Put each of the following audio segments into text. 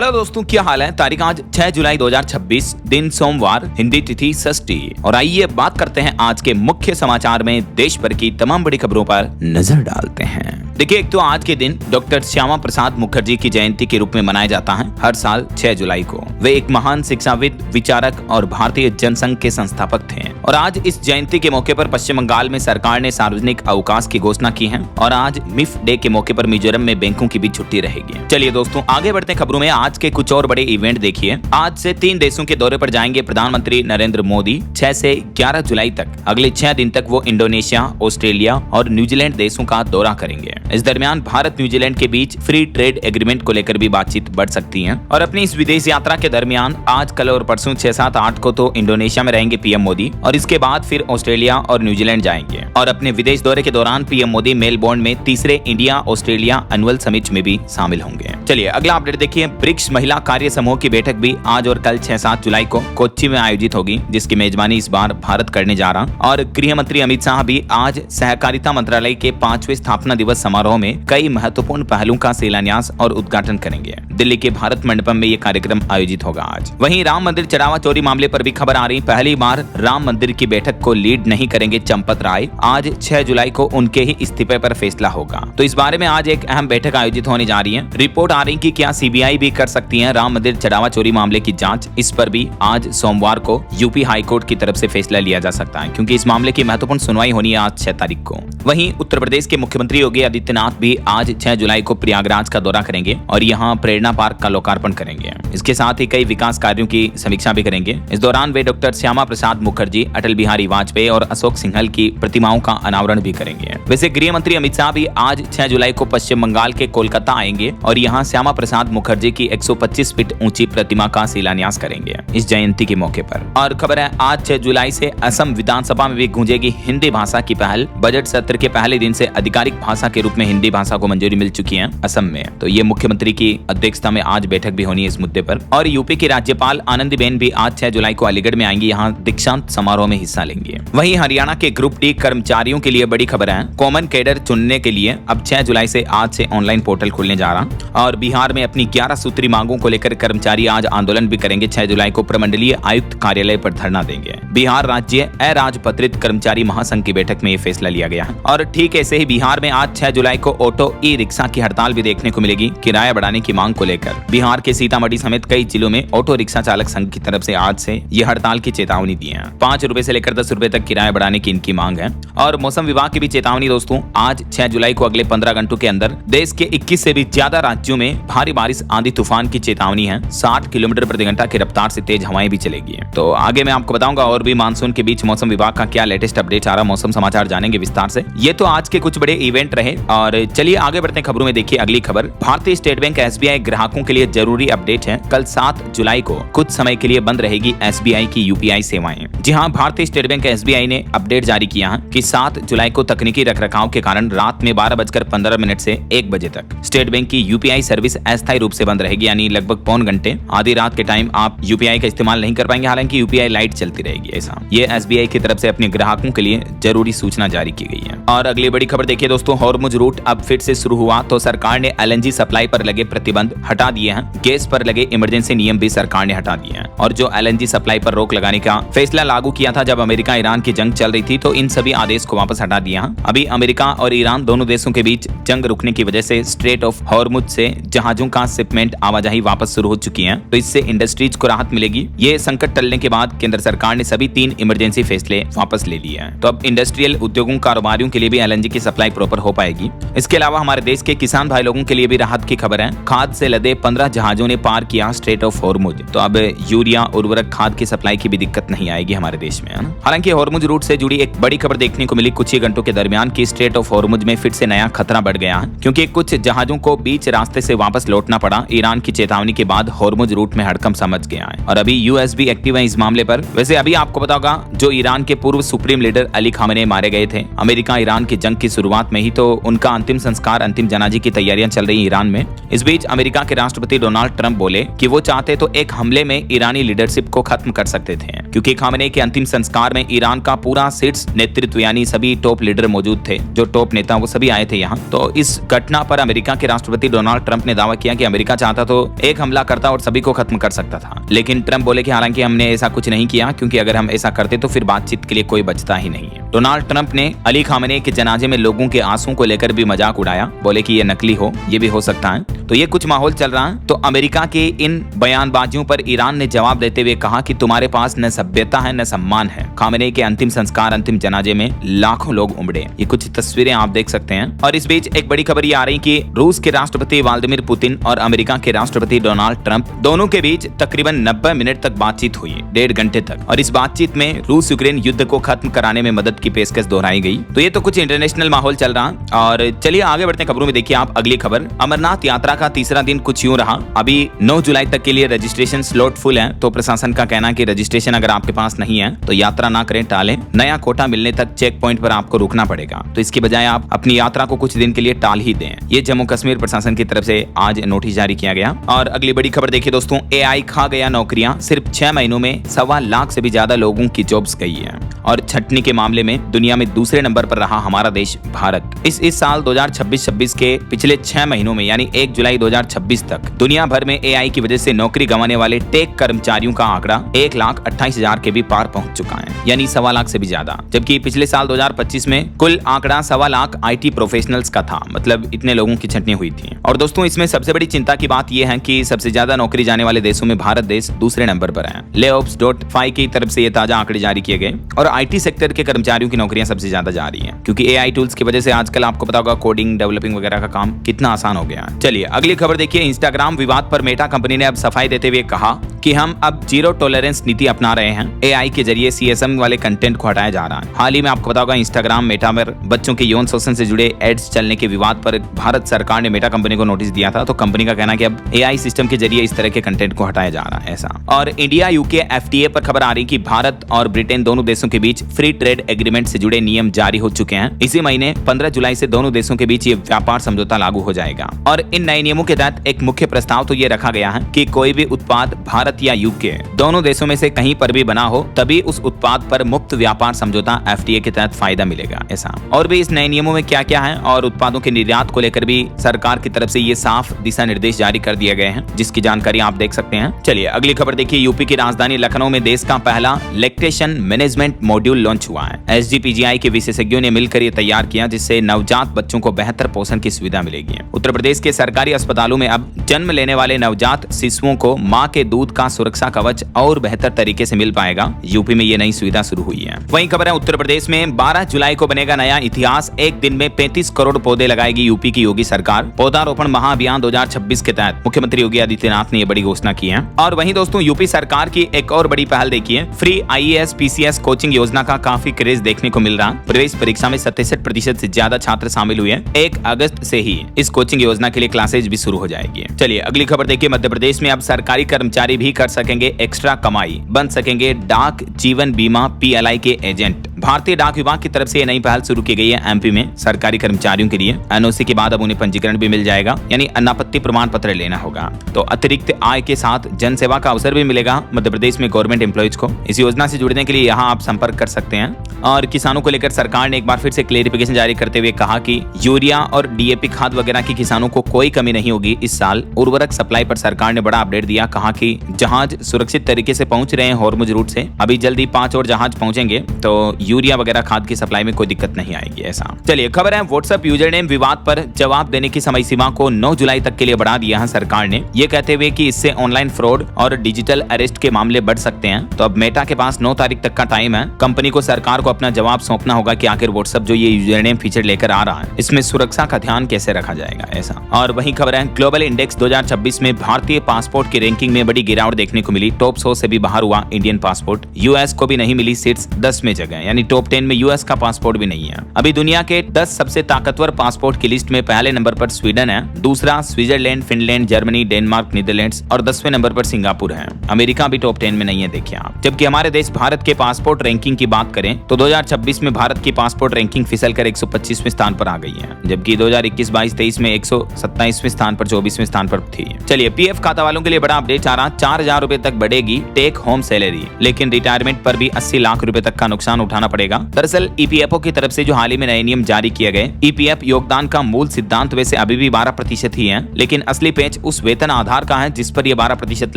Hello दोस्तों, क्या हाल है। तारीख आज 6 जुलाई 2026, दिन सोमवार, हिंदी तिथि षष्ठी। और आइए बात करते हैं आज के मुख्य समाचार में देश भर की तमाम बड़ी खबरों पर नजर डालते हैं। देखिए, एक तो आज के दिन डॉक्टर श्यामा प्रसाद मुखर्जी की जयंती के रूप में मनाया जाता है हर साल 6 जुलाई को। वे एक महान शिक्षाविद, विचारक और भारतीय जनसंघ के संस्थापक थे। और आज इस जयंती के मौके पर पश्चिम बंगाल में सरकार ने सार्वजनिक अवकाश की घोषणा की है और आज मिफ डे के मौके पर मिजोरम में बैंकों की भी छुट्टी रहेगी। चलिए दोस्तों, आगे बढ़ते खबरों में। आज के कुछ और बड़े इवेंट देखिए। आज से 3 देशों के दौरे पर जाएंगे प्रधानमंत्री नरेंद्र मोदी। 6 से 11 जुलाई तक अगले 6 दिन तक वो इंडोनेशिया, ऑस्ट्रेलिया और न्यूजीलैंड देशों का दौरा करेंगे। इस दरमियान भारत न्यूजीलैंड के बीच फ्री ट्रेड एग्रीमेंट को लेकर भी बातचीत बढ़ सकती है। और अपनी इस विदेश यात्रा के दरमियान आज, कल और परसों 6, 7, 8 को तो इंडोनेशिया में रहेंगे पीएम मोदी और इसके बाद फिर ऑस्ट्रेलिया और न्यूजीलैंड जाएंगे। और अपने विदेश दौरे के दौरान पीएम मोदी मेलबोर्न में तीसरे इंडिया ऑस्ट्रेलिया एनुअल समिट में भी शामिल होंगे। चलिए अगला अपडेट देखिए। ब्रिक्स महिला कार्य समूह की बैठक भी आज और कल 6, 7 जुलाई को कोच्चि में आयोजित होगी, जिसकी मेजबानी इस बार भारत करने जा रहा। और गृह मंत्री अमित शाह भी आज सहकारिता मंत्रालय के 5वें स्थापना दिवस समारोह में कई महत्वपूर्ण पहलुओं का शिलान्यास और उद्घाटन करेंगे। दिल्ली के भारत मंडपम में ये कार्यक्रम आयोजित होगा आज। वहीं राम मंदिर चढ़ावा चोरी मामले पर भी खबर आ रही। पहली बार राम मंदिर की बैठक को लीड नहीं करेंगे चंपत राय। आज 6 जुलाई को उनके ही इस्तीफे पर फैसला होगा। तो इस बारे में आज एक अहम बैठक आयोजित होने जा रही है। रिपोर्ट आ रही कि क्या सीबीआई भी कर सकती है राम मंदिर चढ़ावा चोरी मामले की जांच। इस पर भी आज सोमवार को यूपी हाईकोर्ट की तरफ से फैसला लिया जा सकता है, क्योंकि इस मामले की महत्वपूर्ण सुनवाई होनी है आज 6 तारीख को। वहीं उत्तर प्रदेश के मुख्यमंत्री योगी आदित्यनाथ भी आज 6 जुलाई को प्रयागराज का दौरा करेंगे और यहाँ प्रेरणा पार्क का लोकार्पण करेंगे। इसके साथ ही कई विकास कार्यों की समीक्षा भी करेंगे। इस दौरान वे डॉक्टर श्यामा प्रसाद मुखर्जी, अटल बिहारी वाजपेयी और अशोक सिंघल की प्रतिमाओं का अनावरण भी करेंगे। वैसे गृह मंत्री अमित शाह भी आज 6 जुलाई को पश्चिम बंगाल के कोलकाता आएंगे और यहाँ श्यामा प्रसाद मुखर्जी की 125 फीट ऊंची प्रतिमा का शिलान्यास करेंगे इस जयंती के मौके पर। और खबर है आज 6 जुलाई से असम विधानसभा में भी गूंजेगी हिंदी भाषा की पहल। बजट सत्र के पहले दिन से आधिकारिक भाषा के रूप में हिंदी भाषा को मंजूरी मिल चुकी है असम में। तो ये मुख्यमंत्री की अध्यक्षता में आज बैठक भी होनी है इस मुद्दे पर। और यूपी की राज्यपाल आनंदीबेन भी आज 6 जुलाई को अलीगढ़ में आएंगी, यहाँ दीक्षांत समारोह में हिस्सा लेंगे। वहीं हरियाणा के ग्रुप डी कर्मचारियों के लिए बड़ी खबर है। कॉमन कैडर चुनने के लिए अब 6 जुलाई से आज से ऑनलाइन पोर्टल खुलने जा रहा। और बिहार में अपनी 11 सूत्री मांगों को लेकर कर्मचारी आज आंदोलन भी करेंगे। 6 जुलाई को प्रमंडलीय आयुक्त कार्यालय पर धरना देंगे। बिहार राज्य अराजपत्रित कर्मचारी महासंघ की बैठक में ये फैसला लिया गया है। और ठीक ऐसे ही बिहार में आज 6 जुलाई को ऑटो ई रिक्शा की हड़ताल भी देखने को मिलेगी किराया बढ़ाने की मांग को लेकर। बिहार के सीतामढ़ी समेत कई जिलों में ऑटो रिक्शा चालक संघ की तरफ से आज से ये हड़ताल की चेतावनी दी है। 5 रुपए से लेकर 10 रुपए तक किराया बढ़ाने की इनकी मांग है। और मौसम विभाग की भी चेतावनी दोस्तों, आज 6 जुलाई को अगले 15 घंटों के अंदर देश के 21 से भी ज्यादा राज्यों में भारी बारिश, आंधी तूफान की चेतावनी है। 60 किलोमीटर प्रति घंटा की रफ्तार से तेज हवाएं भी चलेगी। तो आगे मैं आपको बताऊंगा और भी मानसून के बीच मौसम विभाग का क्या लेटेस्ट अपडेट आ रहा, मौसम समाचार जानेंगे विस्तार से। ये तो आज के कुछ बड़े इवेंट रहे। और चलिए आगे बढ़ते हैं खबरों में। देखिए अगली खबर, भारतीय स्टेट बैंक एसबीआई ग्राहकों के लिए जरूरी अपडेट है। कल 7 जुलाई को कुछ समय के लिए बंद रहेगी एसबीआई की यूपीआई सेवाएं। जी हां, भारतीय स्टेट बैंक एसबीआई ने अपडेट जारी किया है कि 7 जुलाई को तकनीकी रखरखाव के कारण रात में 12:15 से 1 बजे तक स्टेट बैंक की यूपीआई सर्विस अस्थायी रूप से बंद रहेगी, यानी लगभग पौन घंटे आधी रात के टाइम आप यूपीआई का इस्तेमाल नहीं कर पाएंगे। हालांकि यूपीआई लाइट चलती रहेगी। ऐसा ये एसबीआई की तरफ से अपने ग्राहकों के लिए जरूरी सूचना जारी की गई है। और अगली बड़ी खबर देखिए दोस्तों, हॉर्मुज रूट अब फिर से शुरू हुआ तो सरकार ने एलएनजी सप्लाई पर लगे प्रतिबंध हटा दिए हैं। गैस पर लगे इमरजेंसी नियम भी सरकार ने हटा दिए हैं। और जो एलएनजी सप्लाई पर रोक लगाने का फैसला लागू किया था जब अमेरिका ईरान की जंग चल रही थी, तो इन सभी आदेश को वापस हटा दिया। अभी अमेरिका और ईरान दोनों देशों के बीच जंग रुकने की वजह से स्ट्रेट ऑफ हॉर्मुज से जहाजों का शिपमेंट आवाजाही वापस शुरू हो चुकी है। तो इससे इंडस्ट्रीज को राहत मिलेगी। ये संकट टलने के बाद केंद्र सरकार ने सभी 3 इमरजेंसी फैसले वापस ले लिए हैं। तो अब इंडस्ट्रियल उद्योगों, कारोबारियों के लिए भी एलएनजी की सप्लाई प्रॉपर हो पाएगी। इसके अलावा हमारे देश के किसान भाई लोगों के लिए भी राहत की खबर है। खाद से लदे 15 जहाजों ने पार किया स्ट्रेट ऑफ हॉर्मुज। तो अब यूरिया, उर्वरक, खाद की सप्लाई की भी दिक्कत नहीं आएगी हमारे देश में, है ना। हालांकि हॉर्मुज रूट से जुड़ी एक बड़ी खबर देखने को मिली कुछ ही घंटों के दरमियान कि स्ट्रेट ऑफ हॉर्मुज में फिर से नया खतरा बढ़ गया है, क्योंकि कुछ जहाजों को बीच रास्ते से वापस लौटना पड़ा। ईरान की चेतावनी के बाद हॉर्मुज रूट में हड़कंप समझ गया है और अभी यूएस भी एक्टिव है इस मामले पर। वैसे अभी आपको पता होगा, जो ईरान के पूर्व सुप्रीम लीडर अली खामेनेई मारे गए थे अमेरिका ईरान की जंग की शुरुआत में ही, तो उनका अंतिम संस्कार, अंतिम जनाजे की तैयारियां चल रही ईरान में। इस बीच अमेरिका के राष्ट्रपति डोनाल्ड ट्रंप बोले कि वो चाहते तो एक हमले में ईरानी लीडरशिप को खत्म कर सकते थे। क्योंकि खामेनेई के अंतिम संस्कार में ईरान का पूरा शीर्ष नेतृत्व यानी सभी टॉप लीडर मौजूद थे, जो टॉप नेता वो सभी आए थे यहाँ। तो इस घटना पर अमेरिका के राष्ट्रपति डोनाल्ड ट्रंप ने दावा किया कि अमेरिका चाहता तो एक हमला करता और सभी को खत्म कर सकता था, लेकिन ट्रंप बोले कि हालांकि हमने ऐसा कुछ नहीं किया, क्योंकि अगर हम ऐसा करते तो फिर बातचीत के लिए कोई बचता ही नहीं है। डोनाल्ड ट्रंप ने अली खामेनेई के जनाजे में लोगों के आंसुओं को लेकर भी मजाक उड़ाया, बोले कि ये नकली हो, ये भी हो सकता है। तो ये कुछ माहौल चल रहा है। तो अमेरिका के इन बयानबाजियों पर ईरान ने जवाब देते हुए कहा कि तुम्हारे पास न सभ्यता है न सम्मान है। खामेनेई के अंतिम संस्कार अंतिम जनाजे में लाखों लोग उमड़े, ये कुछ तस्वीरें आप देख सकते हैं। और इस बीच एक बड़ी खबर ये आ रही कि रूस के राष्ट्रपति व्लादिमीर पुतिन और अमेरिका के राष्ट्रपति डोनाल्ड ट्रंप दोनों के बीच तकरीबन 90 मिनट तक बातचीत हुई, 1.5 घंटे तक। और इस बातचीत में रूस यूक्रेन युद्ध को खत्म कराने में मदद की पेशकश दोहराई गई। तो ये तो कुछ इंटरनेशनल माहौल चल रहा। और चलिए आगे बढ़ते हैं खबरों में। देखिए आप अगली खबर, अमरनाथ यात्रा का तीसरा दिन कुछ यूं रहा। अभी 9 जुलाई तक के लिए रजिस्ट्रेशन स्लॉट फुल है। तो प्रशासन का कहना है कि रजिस्ट्रेशन अगर आपके पास नहीं है तो यात्रा ना करें, टालें। नया कोटा मिलने तक चेक पॉइंट पर आपको रुकना पड़ेगा, तो इसकी बजाय आप अपनी यात्रा को कुछ दिन के लिए टाल ही दें। ये जम्मू कश्मीर प्रशासन की तरफ से आज नोटिस जारी किया गया। और अगली बड़ी खबर देखिए दोस्तों, AI खा गया नौकरियां। सिर्फ 6 महीनों में 1.25 लाख से भी ज्यादा लोगों की जॉब्स गई है। और छटनी के मामले में दुनिया में दूसरे नंबर पर रहा हमारा देश भारत। इस साल 2026-26 के पिछले 6 महीनों में यानी 1 जुलाई 2026 तक दुनिया भर में AI की वजह से नौकरी गंवाने वाले टेक कर्मचारियों का आंकड़ा 1,28,000 के भी पार पहुंच चुका है, यानी 1.25 लाख से भी ज्यादा। जबकि पिछले साल 2025 में कुल आंकड़ा 1.25 लाख IT प्रोफेशनल्स का था, मतलब इतने लोगों की छटनी हुई थी। और दोस्तों इसमें सबसे बड़ी चिंता की बात यह है कि सबसे ज्यादा नौकरी जाने वाले देशों में भारत देश दूसरे नंबर पर है। Layoffs.fi की तरफ से ये ताजा आंकड़े जारी किए गए। और IT सेक्टर के कर्मचारियों की नौकरियां सबसे ज्यादा जा रही हैं, क्योंकि AI टूल्स की वजह से आजकल आपको पता होगा कोडिंग डेवलपिंग वगैरह का काम कितना आसान हो गया है। चलिए अगली खबर देखिए, इंस्टाग्राम विवाद पर मेटा कंपनी ने अब सफाई देते हुए कहा कि हम अब जीरो टॉलरेंस नीति अपना रहे हैं। AI के जरिए CSM वाले कंटेंट को हटाया जा रहा है। हाल ही में आपको पता होगा इंस्टाग्राम मेटा पर बच्चों के यौन शोषण से जुड़े एड्स चलने के विवाद पर भारत सरकार ने मेटा कंपनी को नोटिस दिया था। तो कंपनी का कहना है कि अब AI सिस्टम के जरिए इस तरह के कंटेंट को हटाया जा रहा है ऐसा। और इंडिया UK FTA पर खबर आ रही कि भारत और ब्रिटेन दोनों देशों के बीच फ्री ट्रेड एग्रीमेंट से जुड़े नियम जारी हो चुके हैं। इसी महीने 15 जुलाई से दोनों देशों के बीच ये व्यापार समझौता लागू हो जाएगा। और इन नए नियमों के तहत एक मुख्य प्रस्ताव तो ये रखा गया है कि कोई भी उत्पाद भारत या UK दोनों देशों में से कहीं पर भी बना हो तभी उस उत्पाद पर मुक्त व्यापार समझौता FTA के तहत फायदा मिलेगा ऐसा। और भी इस नए नियमों में क्या क्या है और उत्पादों के निर्यात को लेकर भी सरकार की तरफ से ये साफ दिशा निर्देश जारी कर दिए गए हैं, जिसकी जानकारी आप देख सकते हैं। चलिए अगली खबर देखिए, यूपी की राजधानी लखनऊ में देश का पहला लैक्टेशन मैनेजमेंट मॉड्यूल लॉन्च हुआ है। SGPGI के विशेषज्ञों ने मिलकर ये तैयार किया, जिससे नवजात बच्चों को बेहतर पोषण की सुविधा मिलेगी। उत्तर प्रदेश के सरकारी अस्पतालों में अब जन्म लेने वाले नवजात शिशुओं को मां के दूध का सुरक्षा कवच और बेहतर तरीके से मिल पाएगा। यूपी में ये नई सुविधा शुरू हुई है। वहीं खबर है उत्तर प्रदेश में 12 जुलाई को बनेगा नया इतिहास। एक दिन में 35 करोड़ पौधे लगाएगी यूपी की योगी सरकार। पौधारोपण महाअभियान 2026 के तहत मुख्यमंत्री योगी आदित्यनाथ ने ये बड़ी घोषणा की है। और वहीं दोस्तों यूपी सरकार की एक और बड़ी पहल देखिए, फ्री IAS PCS कोचिंग योजना का काफी क्रेज देखने को मिल रहा। प्रवेश परीक्षा में 67% से ज्यादा छात्र शामिल हुए। 1 अगस्त से ही इस कोचिंग योजना के लिए क्लासेज भी शुरू हो जाएगी। चलिए अगली खबर देखिए, मध्य प्रदेश में अब सरकारी कर्मचारी भी कर सकेंगे एक्स्ट्रा कमाई, बन सकेंगे डाक जीवन बीमा PLI के एजेंट। भारतीय डाक विभाग की तरफ से ये नई पहल शुरू की गई है MP में सरकारी कर्मचारियों के लिए। NOC के बाद अब उन्हें पंजीकरण भी मिल जाएगा, यानी अनापत्ति प्रमाण पत्र लेना होगा। तो अतिरिक्त आय के साथ जन सेवा का अवसर भी मिलेगा मध्य प्रदेश में गवर्नमेंट एम्प्लॉइज को। इस योजना से जुड़ने के लिए यहाँ आप संपर्क कर सकते हैं। और किसानों को लेकर सरकार ने एक बार फिर से क्लेरिफिकेशन जारी करते हुए कहा कि यूरिया और DAP खाद वगैरह की किसानों को कोई कमी नहीं होगी इस साल। उर्वरक सप्लाई पर सरकार ने बड़ा अपडेट दिया, कहा कि जहाज सुरक्षित तरीके से पहुंच रहे हैं हॉर्मुज रूट से। अभी जल्दी 5 और जहाज पहुंचेंगे तो यूरिया वगैरह खाद की सप्लाई में कोई दिक्कत नहीं आएगी ऐसा। चलिए खबर है व्हाट्सएप यूजर नेम विवाद पर जवाब देने की समय सीमा को 9 जुलाई तक के लिए बढ़ा दिया है सरकार ने, ये कहते हुए कि इससे ऑनलाइन फ्रॉड और डिजिटल अरेस्ट के मामले बढ़ सकते हैं। तो अब मेटा के पास 9 तारीख तक का टाइम है। कंपनी को सरकार को अपना जवाब सौंपना होगा कि आखिर व्हाट्सएप जो ये यूजर नेम फीचर लेकर आ रहा है इसमें सुरक्षा का ध्यान कैसे रखा जाएगा ऐसा। और वहीं खबर है ग्लोबल इंडेक्स 2026 में भारतीय पासपोर्ट की रैंकिंग में बड़ी गिरावट देखने को मिली। टॉप 100 से भी बाहर हुआ इंडियन पासपोर्ट। US को भी नहीं मिली सीट्स 10 में जगह, यानी यानी टॉप 10 में यूएस का पासपोर्ट भी नहीं है। अभी दुनिया के 10 सबसे ताकतवर पासपोर्ट की लिस्ट में पहले नंबर पर स्वीडन है, दूसरा Switzerland, Finland, Germany, Denmark, Netherlands और 10वें नंबर पर सिंगापुर है। अमेरिका भी टॉप 10 में नहीं है, देखिए आप। जबकि हमारे देश भारत के पासपोर्ट रैंकिंग की बात करें तो 2026 में भारत की पासपोर्ट रैंकिंग फिसलकर 125वें स्थान पर आ गई है, जबकि 2021-22-23 में 127वें स्थान पर 24वें स्थान पर थी। चलिए, पीएफ खाता वालों के लिए बड़ा अपडेट आ रहा, 4000 रुपए तक बढ़ेगी टेक होम सैलरी, लेकिन रिटायरमेंट पर भी 80 लाख रुपए तक का नुकसान उठाना पड़ेगा। दरअसल ईपीएफओ की तरफ से जो हाल ही में नए नियम जारी किए गए, ईपीएफ योगदान का मूल सिद्धांत वैसे अभी भी 12% ही है, लेकिन असली पेच उस वेतन आधार का है जिस पर यह 12%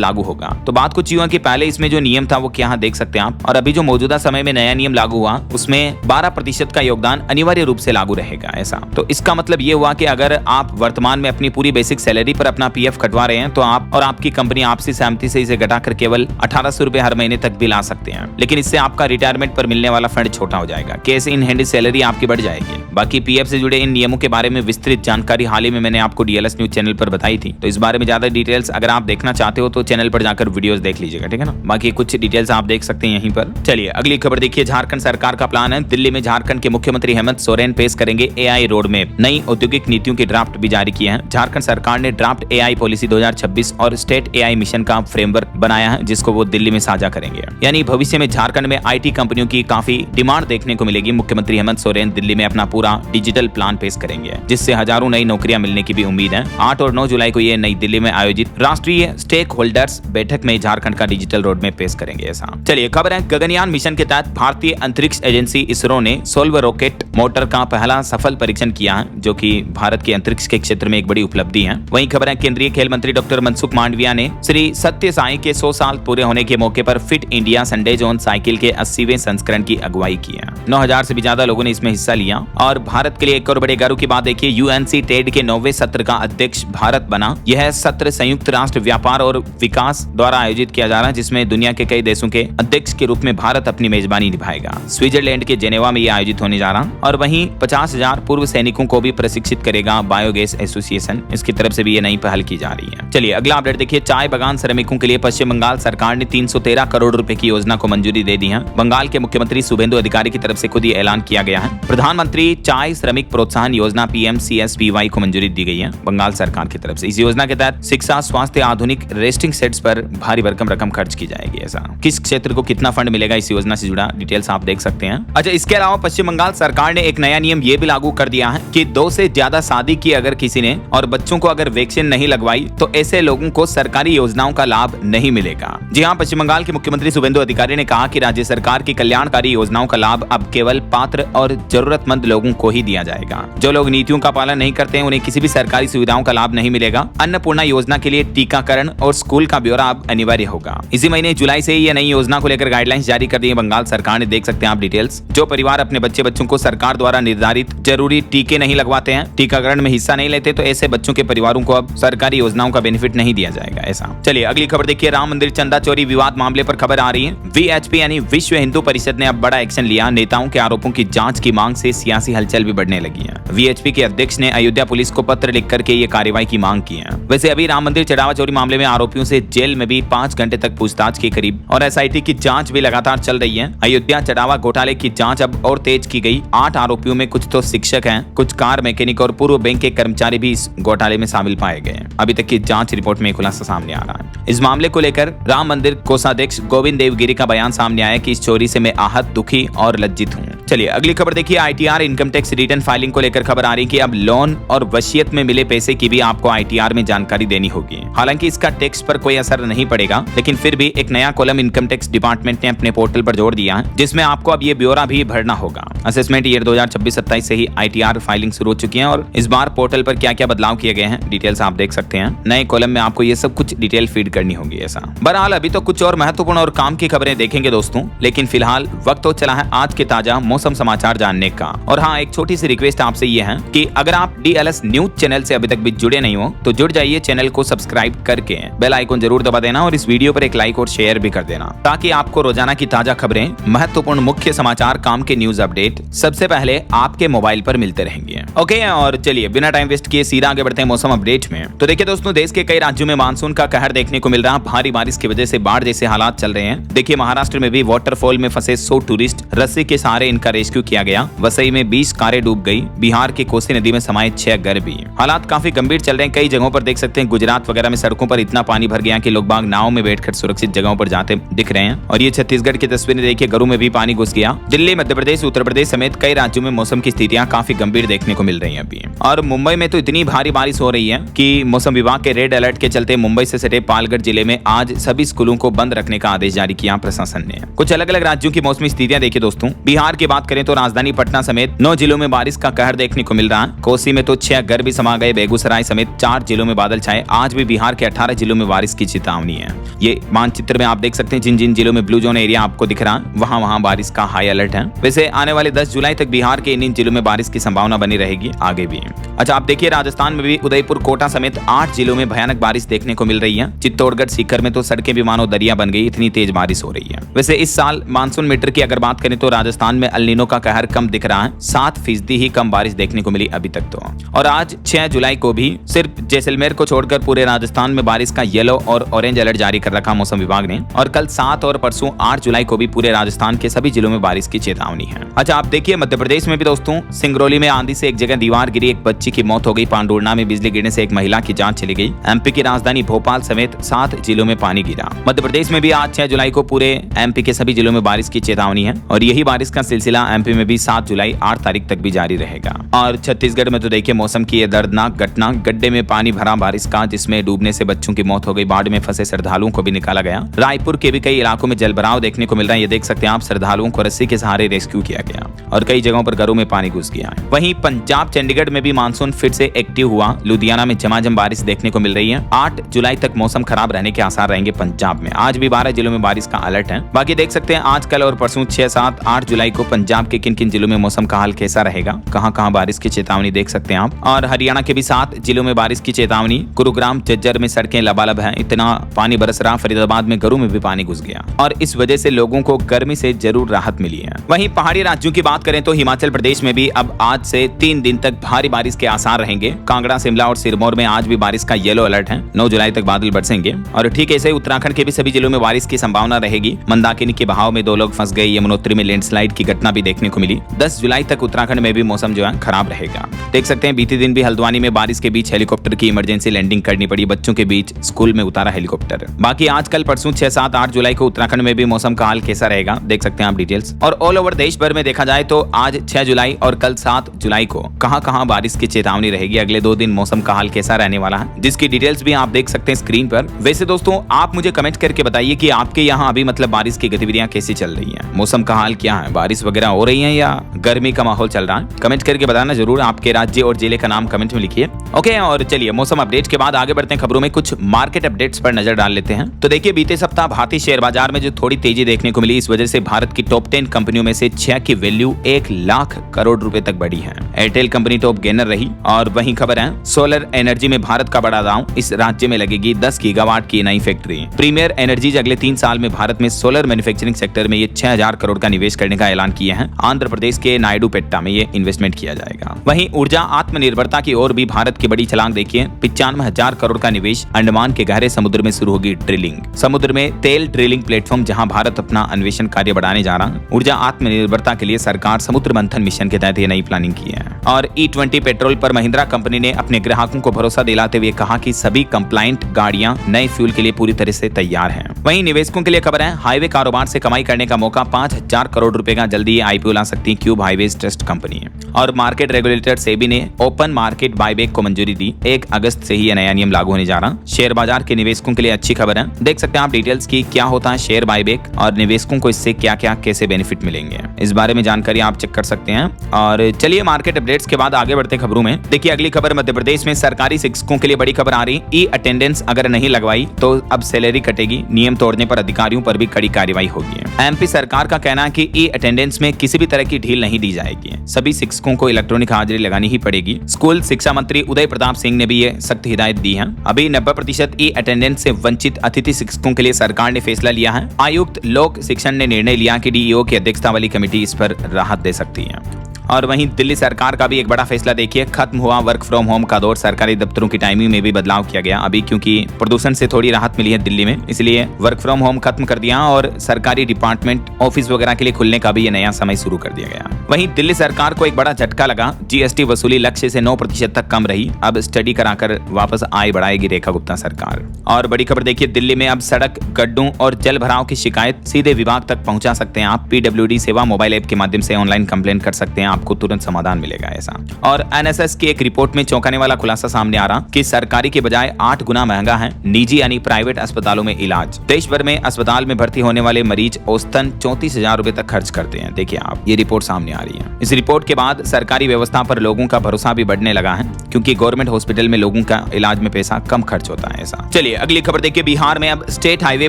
लागू होगा। तो बात कुछ यूं कि पहले इसमें जो नियम था वो क्या है देख सकते हैं आप, और अभी जो मौजूदा समय में नया नियम लागू हुआ उसमें 12% का योगदान अनिवार्य रूप से लागू रहेगा। ऐसा तो इसका मतलब ये हुआ कि अगर आप वर्तमान में अपनी पूरी बेसिक सैलरी पर अपना पीएफ कटवा रहे हैं तो आप और आपकी कंपनी आपसी सहमति से इसे घटाकर केवल 1800 रुपए हर महीने तक भी ला सकते हैं, लेकिन इससे आपका रिटायरमेंट पर मिलने वाला फंड छोटा हो जाएगा। कैसे इन हैंड सैलरी आपकी बढ़ जाएगी। बाकी पीएफ से जुड़े इन नियमों के बारे में विस्तृत जानकारी हाल ही में मैंने आपको डीएलएस न्यूज चैनल पर बताई थी, तो इस बारे में ज्यादा डिटेल्स अगर आप देखना चाहते हो तो चैनल पर जाकर वीडियोस देख लीजिएगा, ठीक है ना। बाकी कुछ डिटेल्स आप देख सकते हैं यहीं पर। चलिए अगली खबर देखिए, झारखंड सरकार का प्लान है, दिल्ली में झारखंड के मुख्यमंत्री हेमंत सोरेन पेश करेंगे एआई रोड मैप। नई औद्योगिक नीतियों की ड्राफ्ट भी जारी किए हैं। झारखंड सरकार ने ड्राफ्ट एआई पॉलिसी 2026 और स्टेट एआई मिशन का फ्रेमवर्क बनाया है, जिसको वो दिल्ली में साझा करेंगे। यानी भविष्य में झारखंड में आईटी कंपनियों की काफी डिमांड देखने को मिलेगी। मुख्यमंत्री हेमंत सोरेन दिल्ली में अपना पूरा डिजिटल प्लान पेश करेंगे, जिससे हजारों नई नौकरियां मिलने की भी उम्मीद है। 8 और 9 जुलाई को ये नई दिल्ली में आयोजित राष्ट्रीय स्टेक होल्डर्स बैठक में झारखंड का डिजिटल रोड मैप पेश करेंगे। ऐसा चलिए खबर है, गगनयान मिशन के तहत भारतीय अंतरिक्ष एजेंसी इसरो ने सोलर रॉकेट मोटर का पहला सफल परीक्षण किया है, जो कि भारत के अंतरिक्ष के क्षेत्र में एक बड़ी उपलब्धि है। वहीं खबर है, केंद्रीय खेल मंत्री डॉक्टर मनसुख मांडविया ने श्री सत्य साई के 100 साल पूरे होने के मौके पर fit India Sunday zone cycle के 80वें संस्करण की अगुवाई की है। 9000 से भी ज्यादा लोगों ने इसमें हिस्सा लिया। और भारत के लिए एक और बड़े गर्व की बात देखिए, यूएनसी टेड के 9वें सत्र का अध्यक्ष भारत बना। यह सत्र संयुक्त राष्ट्र व्यापार और विकास द्वारा आयोजित किया जा रहा है, जिसमें दुनिया के कई देशों के अध्यक्ष के रूप में भारत अपनी मेजबानी निभाएगा। स्विट्जरलैंड के जेनेवा में यह आयोजित होने जा रहा, और वहीं 50,000 पूर्व सैनिकों को भी प्रशिक्षित करेगा बायोगैस एसोसिएशन। इसकी तरफ से भी ये नई पहल की जा रही है। चलिए अगला अपडेट देखिए, चाय बागान श्रमिकों के लिए पश्चिम बंगाल सरकार ने 313 करोड़ रुपए की योजना को मंजूरी दे दी है। बंगाल के मुख्यमंत्री शुभेंदु अधिकारी की तरफ से खुद ये ऐलान किया गया है। प्रधानमंत्री चाय श्रमिक प्रोत्साहन योजना PMCSBY को मंजूरी दी गई है बंगाल सरकार की तरफ से। इस योजना के तहत शिक्षा, स्वास्थ्य, आधुनिक रेस्टिंग सेट्स पर भारी भरकम रकम खर्च की जाएगी। ऐसा किस क्षेत्र को कितना फंड मिलेगा इस योजना से जुड़ा डिटेल्स आप देख सकते हैं। अच्छा, इसके अलावा पश्चिम बंगाल सरकार ने एक नया नियम ये भी लागू कर दिया है कि 2 से ज्यादा शादी की अगर किसी ने और बच्चों को अगर वैक्सीन नहीं लगवाई तो ऐसे लोगों को सरकारी योजनाओं का लाभ नहीं मिलेगा। जी हाँ, पश्चिम बंगाल के मुख्यमंत्री शुभेंदु अधिकारी ने कहा कि राज्य सरकार की कल्याणकारी योजनाओं का लाभ अब केवल पात्र और जरूरतमंद लोगों को ही दिया जाएगा। जो लोग नीतियों का पालन नहीं करते हैं उन्हें किसी भी सरकारी सुविधाओं का लाभ नहीं मिलेगा। अन्नपूर्णा योजना के लिए टीकाकरण और स्कूल का ब्यौरा अब अनिवार्य होगा। इसी महीने जुलाई से ही यह नई योजना को लेकर गाइडलाइंस जारी कर दी है बंगाल सरकार ने। देख सकते हैं आप डिटेल्स। जो परिवार अपने बच्चों को सरकार द्वारा निर्धारित जरूरी टीके नहीं लगवाते हैं, टीकाकरण में हिस्सा नहीं लेते, तो ऐसे बच्चों के परिवारों को अब सरकारी योजनाओं का बेनिफिट नहीं दिया जाएगा। ऐसा चलिए अगली खबर देखिए, राम मंदिर चंदा चोरी विवाद मामले पर खबर आ रही है। VHP यानी विश्व हिंदू परिषद ने अब बड़ा एक्शन लिया। नेताओं के आरोपों की जांच की मांग से सियासी हलचल भी बढ़ने लगी है। VHP के अध्यक्ष ने अयोध्या पुलिस को पत्र लिख करके ये कार्रवाई की मांग की है। वैसे अभी राम मंदिर चढ़ावा चोरी मामले में आरोपियों से जेल में भी 5 घंटे तक पूछताछ के करीब, और SIT की जांच भी लगातार चल रही है। अयोध्या चढ़ावा घोटाले की जांच अब और तेज की गई। 8 आरोपियों में कुछ तो शिक्षक हैं, कुछ कार मैकेनिक और पूर्व बैंक के कर्मचारी भी इस घोटाले में शामिल पाए गए हैं। अभी तक की जांच रिपोर्ट में खुलासा सामने आ रहा है। इस मामले को लेकर राम मंदिर कोषाध्यक्ष गोविंद देवगिरी का बयान सामने आया कि इस चोरी से मैं आहत, दुखी और लज्जित हूँ। चलिए अगली खबर देखिए, ITR income tax return filing को लेकर खबर आ रही है कि अब लोन और वसीयत में मिले पैसे की भी आपको ITR में जानकारी देनी होगी। हालांकि इसका टैक्स पर कोई असर नहीं पड़ेगा, लेकिन फिर भी एक नया कॉलम इनकम टैक्स डिपार्टमेंट ने अपने पोर्टल पर जोड़ दिया है, जिसमें आपको अब ये ब्यौरा भी भरना होगा। असेसमेंट ईयर 2026-27 से ही ITR फाइलिंग शुरू हो चुकी है, और इस बार पोर्टल पर क्या क्या बदलाव किए गए हैं डिटेल्स आप देख सकते हैं। नए कॉलम में आपको ये सब कुछ डिटेल फीड करनी होगी। ऐसा बहरहाल अभी तो कुछ और महत्वपूर्ण और काम की खबरें देखेंगे दोस्तों, लेकिन फिलहाल वक्त हो चला है आज के ताजा मौसम समाचार जानने का। और हाँ, एक छोटी सी रिक्वेस्ट आपसे ये है कि अगर आप DLS न्यूज चैनल से अभी तक भी जुड़े नहीं हो तो जुड़ जाइए, चैनल को सब्सक्राइब करके बेल आइकन जरूर दबा देना, और इस वीडियो पर एक लाइक और शेयर भी कर देना, ताकि आपको रोजाना की ताजा खबरें, महत्वपूर्ण मुख्य समाचार, काम के न्यूज अपडेट सबसे पहले आपके मोबाइल पर मिलते रहेंगे। ओके, और चलिए बिना टाइम वेस्ट किए सीधा आगे बढ़ते हैं मौसम अपडेट में। तो देखिए दोस्तों, देश के कई राज्यों में मानसून का कहर देखने को मिल रहा है। भारी बारिश की वजह से बाढ़ जैसे हालात चल रहे हैं। देखिए महाराष्ट्र में भी वाटरफॉल में फंसे 100 टूरिस्ट, रस्सी के सहारे इनका रेस्क्यू किया गया। वसई में 20 कारें डूब गई। बिहार की कोसी नदी में समाये 6 घर भी। हालात काफी गंभीर चल रहे हैं। कई जगहों पर देख सकते हैं, गुजरात वगैरह में सड़कों पर इतना पानी भर गया कि लोग बाग नाव में बैठकर सुरक्षित जगहों पर जाते दिख रहे हैं। और ये छत्तीसगढ़ की तस्वीरें देखिए, घरों में भी पानी घुस गया। दिल्ली, मध्य प्रदेश, उत्तर प्रदेश समेत कई राज्यों में मौसम की स्थितियां काफी गंभीर देखने को मिल रही हैं अभी। और मुंबई में तो इतनी भारी बारिश हो रही है कि मौसम विभाग के रेड अलर्ट के चलते मुंबई से सटे पालघर जिले में आज सभी स्कूलों को बंद रखने का आदेश जारी किया प्रशासन ने। कुछ अलग अलग राज्यों की मौसमी स्थितियां देखिए दोस्तों। बिहार की बात करें तो राजधानी पटना समेत 9 जिलों में बारिश का कहर देखने को मिल रहा है। कोसी में तो 6 घर भी समा गए। बेगूसराय समेत 4 जिलों में बादल छाए। आज भी बिहार के 18 जिलों में बारिश की चेतावनी है। ये मानचित्र में आप देख सकते हैं, जिन जिन जिलों में ब्लू जोन एरिया आपको दिख रहा है, वहां बारिश का हाई अलर्ट है। वैसे आने वाले 10 जुलाई तक बिहार के इन जिलों में बारिश की संभावना बनी रहेगी आगे भी। अच्छा, आप देखिए राजस्थान में भी उदयपुर, कोटा समेत 8 जिलों में भयानक बारिश देखने को मिल रही है। चित्तौड़गढ़, सीकर में तो सड़कें भी मानो दरिया बन गई, इतनी तेज बारिश हो रही है। वैसे इस साल मानसून मीटर की अगर बात करें तो राजस्थान में अल नीनो का कहर कम दिख रहा है। 7% ही कम बारिश देखने को मिली अभी तक तो। और आज 6 जुलाई को भी सिर्फ जैसलमेर को छोड़कर पूरे राजस्थान में बारिश का येलो और ऑरेंज अलर्ट जारी कर रखा मौसम विभाग ने। और कल 7 और परसों 8 जुलाई को भी पूरे राजस्थान के सभी जिलों में बारिश की चेतावनी है। अच्छा, आप देखिए मध्य प्रदेश में भी दोस्तों, सिंगरौली में आंधी से एक जगह दीवार गिरी, एक बच्ची की मौत हो गई। पांडुर्णा में बिजली गिरने से एक महिला की जान चली गई। एमपी की राजधानी भोपाल समेत 7 जिलों में पानी गिरा। मध्य प्रदेश में भी आज 6 जुलाई को पूरे एमपी के सभी जिलों में बारिश की चेतावनी है। और यही बारिश का सिलसिला एमपी में भी 7 जुलाई 8 तारीख तक भी जारी रहेगा। और छत्तीसगढ़ में तो देखिए मौसम की यह दर्दनाक घटना, गड्ढे में पानी भरा बारिश का, जिसमें डूबने से बच्चों की मौत हो गई। बाढ़ में फंसे श्रद्धालुओं को भी निकाला गया। रायपुर के भी कई इलाकों में जलभराव देखने को मिल रहा है। ये देख सकते हैं आप, श्रद्धालुओं को रस्सी के सहारे रेस्क्यू किया गया और कई जगहों पर घरों में पानी घुस गया। वहीं पंजाब, चंडीगढ़ में भी मानसून फिर से एक्टिव हुआ। लुधियाना में झमाझम बारिश देखने को मिल रही है। 8 जुलाई तक मौसम खराब रहने के आसार रहेंगे पंजाब में। आज भी 12 जिलों में बारिश का अलर्ट है। बाकी देख सकते हैं आज, कल और परसों 6, 7, 8 जुलाई को पंजाब के किन किन जिलों में मौसम का हाल कैसा रहेगा, कहां बारिश की चेतावनी देख सकते हैं आप। और हरियाणा के भी 7 जिलों में बारिश की चेतावनी। गुरुग्राम, झज्जर में सड़कें लबालब है, इतना पानी बरस रहा। फरीदाबाद में घरों में भी पानी घुस गया और इस वजह से लोगों को गर्मी से जरूर राहत मिली है। वहीं पहाड़ी राज्यों की बात करें तो हिमाचल प्रदेश में भी अब आज से 3 दिन तक भारी बारिश के आसार रहेंगे। कांगड़ा, शिमला और सिरमौर में आज भी बारिश का येलो अलर्ट है। 9 जुलाई तक बादल बरसेंगे। और ठीक ऐसे उत्तराखंड के भी सभी जिलों में बारिश की संभावना रहेगी। मंदाकिनी के बहाव में 2 लोग फंस गए। यमुनोत्री में लैंडस्लाइड की घटना भी देखने को मिली। 10 जुलाई तक उत्तराखंड में भी मौसम जो है खराब रहेगा। देख सकते हैं बीते दिन भी हल्द्वानी में बारिश के बीच हेलीकॉप्टर की इमरजेंसी लैंडिंग करनी पड़ी। बच्चों के बीच स्कूल में उतारा हेलीकॉप्टर। बाकी आज, कल, परसों 6, 7, 8 जुलाई को उत्तराखंड में भी मौसम का हाल कैसा रहेगा देख सकते हैं आप डिटेल्स। और ऑल ओवर देश भर में देखा जाए तो आज 6 जुलाई और कल 7 जुलाई को कहां बारिश की चेतावनी रहेगी। अगले 2 दिन मौसम का हाल कैसा रहने वाला है, जिसकी डिटेल्स भी आप देख सकते हैं स्क्रीन पर। वैसे दोस्तों, आप मुझे कमेंट करके बताइए कि आपके यहाँ अभी मतलब बारिश की गतिविधियां कैसी चल रही हैं, मौसम का हाल क्या है, बारिश वगैरह हो रही है या गर्मी का माहौल चल रहा है। कमेंट करके बताना जरूर। आपके राज्य और जिले का नाम कमेंट में लिखिए। ओके, और चलिए मौसम अपडेट के बाद आगे बढ़ते हैं खबरों में। कुछ मार्केट अपडेट्स पर नजर डाल लेते हैं। तो देखिए, बीते सप्ताह भारतीय शेयर बाजार में जो थोड़ी तेजी देखने को मिली, इस वजह से भारत की टॉप 10 कंपनियों में से 6 की वैल्यू 1 लाख करोड़ रुपए तक बढ़ी है। एयरटेल कंपनी टॉप गेनर रही। और वहीं खबर है, सोलर एनर्जी में भारत का बड़ा दांव, इस राज्य में लगेगी 10 गीगावाट की नई फैक्ट्री। प्रीमियर एनर्जीज अगले 3 साल में भारत में सोलर मैन्युफैक्चरिंग सेक्टर में ये 6000 करोड़ का निवेश करने का ऐलान किया है। आंध्र प्रदेश के नायडूपेट्टा में ये इन्वेस्टमेंट किया जाएगा। वहीं ऊर्जा आत्मनिर्भरता की ओर भी भारत की बड़ी छलांग देखिए। 95,000 करोड़ का निवेश। अंडमान के गहरे समुद्र में शुरू होगी ड्रिलिंग। समुद्र में तेल ड्रिलिंग प्लेटफॉर्म, जहां भारत अपना अन्वेषण कार्य बढ़ाने जा रहा है। ऊर्जा आत्मनिर्भरता के लिए सरकार समुद्र मंथन मिशन के तहत ये नई प्लानिंग की है। और E20 पेट्रोल पर महिंद्रा कंपनी ने अपने ग्राहकों को भरोसा दिलाते हुए कहा कि सभी कंप्लायंट गाड़ियां नए फ्यूल के लिए पूरी तरह से तैयार हैं। वहीं निवेशकों के लिए खबर है, हाईवे कारोबार से कमाई करने का मौका। 5000 करोड़ रुपए का जल्दी आईपीओ ला सकती है क्यूब हाईवेज ट्रस्ट कंपनी। और मार्केट रेगुलेटर सेबी ने ओपन मार्केट बायबैक को मंजूरी दी। 1 अगस्त से ही यह नया नियम लागू होने जा रहा। शेयर बाजार के निवेशकों के लिए अच्छी खबर है। देख सकते हैं आप डिटेल्स की क्या होता है शेयर बायबैक और निवेशकों को इससे क्या क्या कैसे बेनिफिट मिलेंगे, इस बारे में जानकारी आप चेक कर सकते हैं। और चलिए मार्केट अपडेट्स के बाद आगे बढ़ते खबरों में। देखिए, अगली खबर मध्य प्रदेश में सरकारी शिक्षकों के लिए बड़ी खबर आ रही। ई अटेंडेंस अगर नहीं लगवाई तो अब सैलरी कटेगी। नियम तोड़ने पर अधिकारियों पर भी कड़ी कार्रवाई होगी। एमपी सरकार का कहना है कि ई अटेंडेंस में किसी भी तरह की ढील नहीं दी जाएगी। सभी शिक्षकों को इलेक्ट्रॉनिक हाजिरी लगानी ही पड़ेगी। स्कूल शिक्षा मंत्री उदय प्रताप सिंह ने भी ये सख्त हिदायत दी है। अभी 90% ई अटेंडेंस से वंचित अतिथि शिक्षकों के लिए सरकार ने फैसला लिया है। आयुक्त लोक शिक्षण ने निर्णय लिया कि डीईओ की अध्यक्षता वाली कमेटी इस पर राहत दे सकती है। और वहीं दिल्ली सरकार का भी एक बड़ा फैसला देखिए, खत्म हुआ वर्क फ्रॉम होम का दौर। सरकारी दफ्तरों की टाइमिंग में भी बदलाव किया गया अभी, क्योंकि प्रदूषण से थोड़ी राहत मिली है दिल्ली में, इसलिए वर्क फ्रॉम होम खत्म कर दिया और सरकारी डिपार्टमेंट ऑफिस वगैरह के लिए खुलने का भी ये नया समय शुरू कर दिया गया। वहीं दिल्ली सरकार को एक बड़ा झटका लगा, जीएसटी वसूली लक्ष्य से 9% तक कम रही। अब स्टडी कराकर वापस आय बढ़ाएगी रेखा गुप्ता सरकार। और बड़ी खबर देखिए, दिल्ली में अब सड़क, गड्ढों और जल भराव की शिकायत सीधे विभाग तक पहुंचा सकते हैं आप। पीडब्ल्यूडी सेवा मोबाइल ऐप के माध्यम से ऑनलाइन कंप्लेंट कर सकते हैं, आपको तुरंत समाधान मिलेगा ऐसा। और एनएसएस की एक रिपोर्ट में चौंकाने वाला खुलासा सामने आ रहा कि सरकारी के बजाय 8 गुना महंगा है निजी यानी प्राइवेट अस्पतालों में इलाज। देश भर में अस्पताल में भर्ती होने वाले मरीज औसतन 34,000 रुपए तक खर्च करते हैं। देखिए आप, ये रिपोर्ट सामने आ रही है। इस रिपोर्ट के बाद सरकारी व्यवस्था पर लोगों का भरोसा भी बढ़ने लगा है, क्योंकि गवर्नमेंट हॉस्पिटल में लोगों का इलाज में पैसा कम खर्च होता है ऐसा। चलिए अगली खबर देखिए, बिहार में अब स्टेट हाईवे